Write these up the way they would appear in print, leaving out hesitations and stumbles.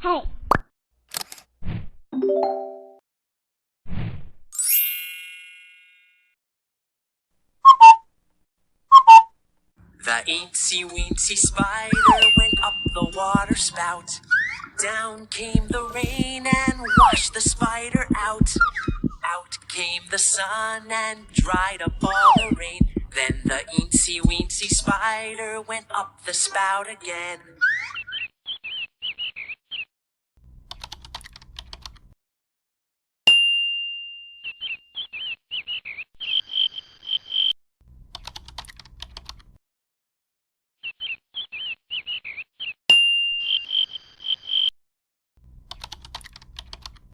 Hey. The eensy-weensy spider went up the water spout. Down came the rain and washed the spider out. Out came the sun and dried up all the rain. Then the eensy-weensy spider went up the spout again.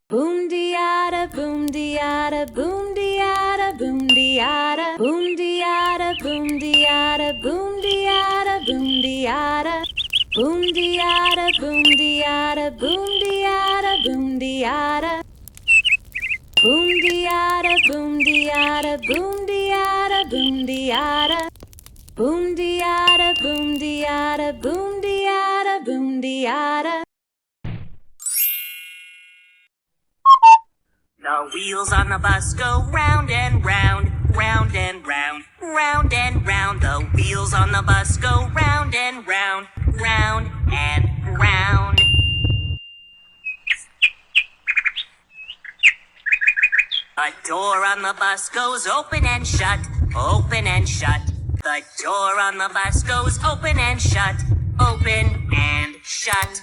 Boom diada, boom diada, boom diada, boom diada, boom diada, boom diada, boom diada, boom diada, boom diada, boom diada, boom diada, boom diada, boom diada, boom diada, boom diada, boom diada, boom diada, boom diada, boom diada, boom diada. The wheels on the bus go round and round, round and round, round and round. The wheels on the bus go round and round, round and round. A door on the bus goes open and shut, open and shut. The door on the bus goes open and shut, open and shut.